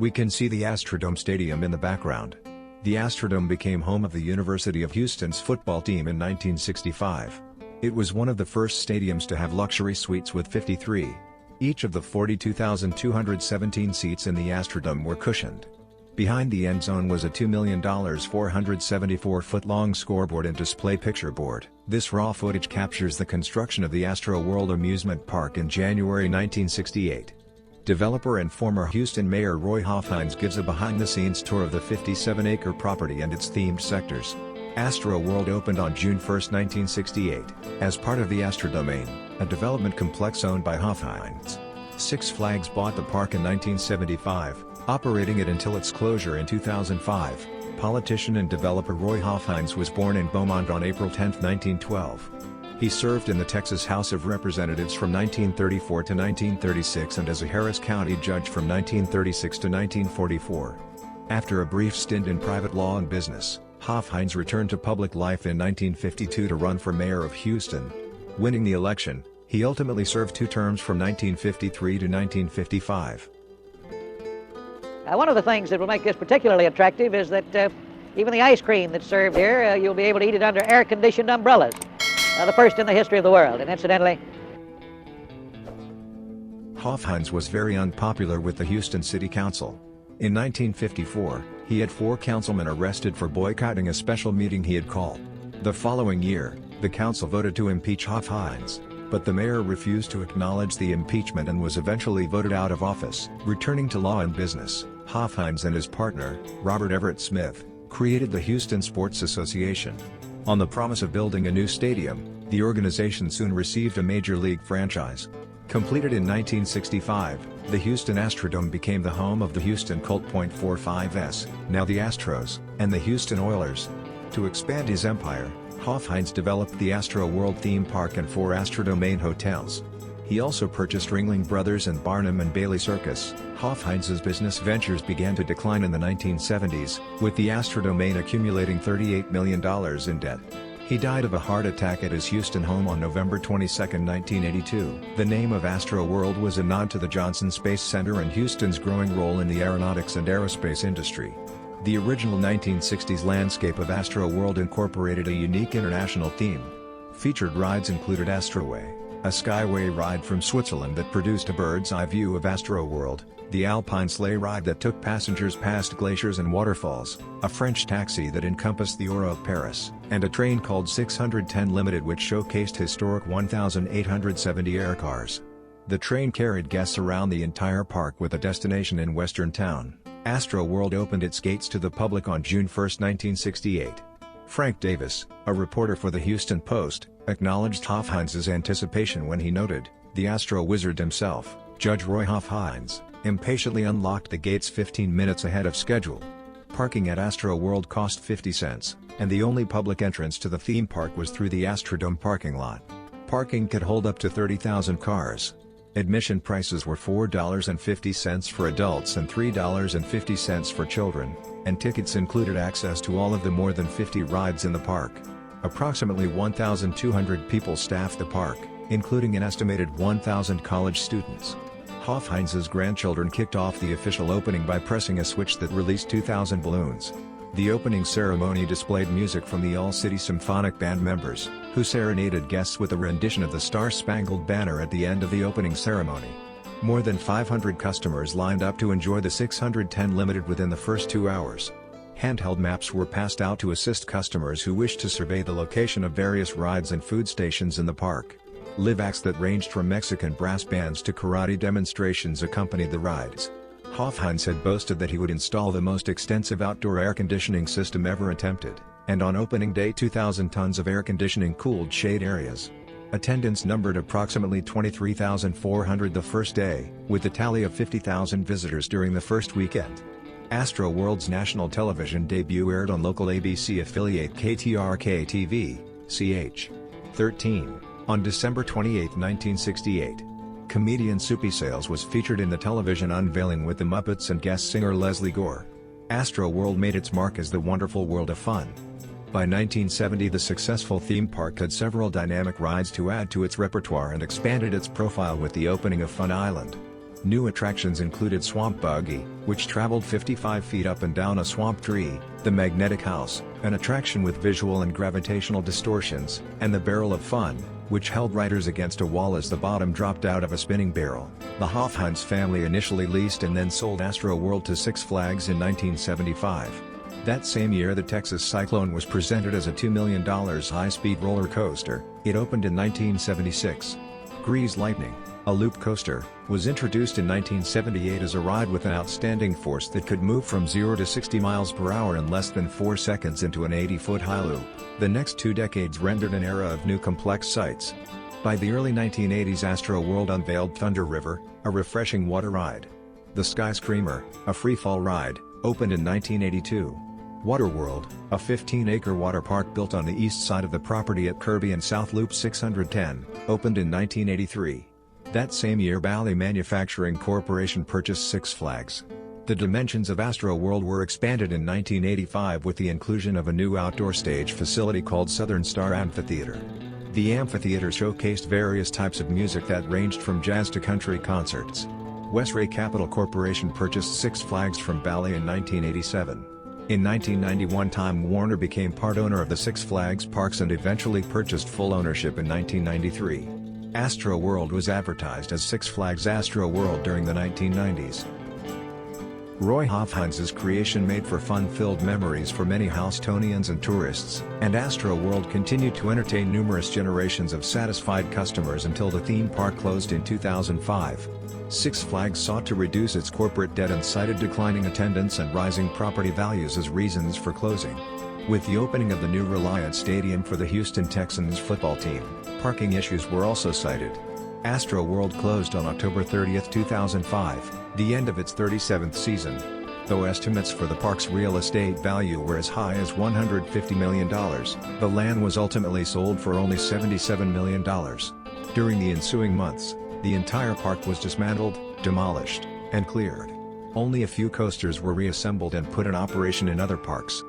We can see the Astrodome Stadium in the background. The Astrodome became home of the University of Houston's football team in 1965. It was one of the first stadiums to have luxury suites with 53. Each of the 42,217 seats in the Astrodome were cushioned. Behind the end zone was a $2 million 474-foot-long scoreboard and display picture board. This raw footage captures the construction of the AstroWorld amusement park in January 1968. Developer and former Houston Mayor Roy Hofheinz gives a behind-the-scenes tour of the 57-acre property and its themed sectors. AstroWorld opened on June 1, 1968, as part of the Astrodomain, a development complex owned by Hofheinz. Six Flags bought the park in 1975, operating it until its closure in 2005. Politician and developer Roy Hofheinz was born in Beaumont on April 10, 1912. He served in the Texas House of Representatives from 1934 to 1936 and as a Harris County judge from 1936 to 1944. After a brief stint in private law and business, Hofheinz returned to public life in 1952 to run for mayor of Houston. Winning the election, he ultimately served 2 terms from 1953 to 1955. One of the things that will make this particularly attractive is that even the ice cream that's served here, you'll be able to eat it under air-conditioned umbrellas. The first in the history of the world, and incidentally, Hofheinz was very unpopular with the Houston City Council. In 1954, he had 4 councilmen arrested for boycotting a special meeting he had called. The following year, the council voted to impeach Hofheinz, but the mayor refused to acknowledge the impeachment and was eventually voted out of office. Returning to law and business, Hofheinz and his partner, Robert Everett Smith, created the Houston Sports Association. On the promise of building a new stadium, the organization soon received a major league franchise. Completed in 1965, the Houston Astrodome became the home of the Houston Colt .45s, now the Astros, and the Houston Oilers. To expand his empire, Hofheinz developed the AstroWorld theme park and 4 Astrodomain hotels. He also purchased Ringling Brothers and Barnum and Bailey Circus. Hofheinz's business ventures began to decline in the 1970s, with the Astrodomain accumulating $38 million in debt. He died of a heart attack at his Houston home on November 22, 1982. The name of AstroWorld was a nod to the Johnson Space Center and Houston's growing role in the aeronautics and aerospace industry. The original 1960s landscape of AstroWorld incorporated a unique international theme. Featured rides included Astroway, a skyway ride from Switzerland that produced a bird's-eye view of AstroWorld, the Alpine sleigh ride that took passengers past glaciers and waterfalls, a French taxi that encompassed the Aura of Paris, and a train called 610 Limited which showcased historic 1,870 air cars. The train carried guests around the entire park with a destination in Western Town. AstroWorld opened its gates to the public on June 1, 1968. Frank Davis, a reporter for the Houston Post, acknowledged Hofheinz's anticipation when he noted, "The Astro Wizard himself, Judge Roy Hofheinz, impatiently unlocked the gates 15 minutes ahead of schedule." Parking at AstroWorld cost 50 cents, and the only public entrance to the theme park was through the Astrodome parking lot. Parking could hold up to 30,000 cars. Admission prices were $4.50 for adults and $3.50 for children, and tickets included access to all of the more than 50 rides in the park. Approximately 1,200 people staffed the park, including an estimated 1,000 college students. Hofheinz's grandchildren kicked off the official opening by pressing a switch that released 2,000 balloons. The opening ceremony displayed music from the All-City Symphonic Band members, who serenaded guests with a rendition of the Star-Spangled Banner at the end of the opening ceremony. More than 500 customers lined up to enjoy the 610 Limited within the first 2 hours. Handheld maps were passed out to assist customers who wished to survey the location of various rides and food stations in the park. Live acts that ranged from Mexican brass bands to karate demonstrations accompanied the rides. Hofheinz had boasted that he would install the most extensive outdoor air conditioning system ever attempted, and on opening day 2,000 tons of air conditioning cooled shade areas. Attendance numbered approximately 23,400 the first day, with a tally of 50,000 visitors during the first weekend. AstroWorld's national television debut aired on local ABC affiliate KTRK-TV, CH13, on December 28, 1968. Comedian Soupy Sales was featured in the television unveiling with the Muppets and guest singer Leslie Gore. AstroWorld made its mark as the wonderful world of fun. By 1970 the successful theme park had several dynamic rides to add to its repertoire and expanded its profile with the opening of Fun Island. New attractions included Swamp Buggy, which traveled 55 feet up and down a swamp tree, the Magnetic House, an attraction with visual and gravitational distortions, and the Barrel of Fun, which held riders against a wall as the bottom dropped out of a spinning barrel. The Hofheinz family initially leased and then sold AstroWorld to Six Flags in 1975. That same year the Texas Cyclone was presented as a $2 million high-speed roller coaster. It opened in 1976. Grease Lightning, a loop coaster, was introduced in 1978 as a ride with an outstanding force that could move from 0 to 60 miles per hour in less than 4 seconds into an 80-foot high loop. The next 2 decades rendered an era of new complex sights. By the early 1980s AstroWorld unveiled Thunder River, a refreshing water ride. The Sky Screamer, a free-fall ride, opened in 1982. Waterworld, a 15-acre water park built on the east side of the property at Kirby and South Loop 610, opened in 1983. That same year Bally Manufacturing Corporation purchased Six Flags. The dimensions of AstroWorld were expanded in 1985 with the inclusion of a new outdoor stage facility called Southern Star Amphitheater. The amphitheater showcased various types of music that ranged from jazz to country concerts. Westray Capital Corporation purchased Six Flags from Bally in 1987. In 1991 Time Warner became part owner of the Six Flags Parks and eventually purchased full ownership in 1993. AstroWorld was advertised as Six Flags AstroWorld during the 1990s. Roy Hofheinz's creation made for fun-filled memories for many Houstonians and tourists, and AstroWorld continued to entertain numerous generations of satisfied customers until the theme park closed in 2005. Six Flags sought to reduce its corporate debt and cited declining attendance and rising property values as reasons for closing. With the opening of the new Reliant Stadium for the Houston Texans football team, parking issues were also cited. AstroWorld closed on October 30, 2005, the end of its 37th season. Though estimates for the park's real estate value were as high as $150 million, the land was ultimately sold for only $77 million. During the ensuing months, the entire park was dismantled, demolished, and cleared. Only a few coasters were reassembled and put in operation in other parks.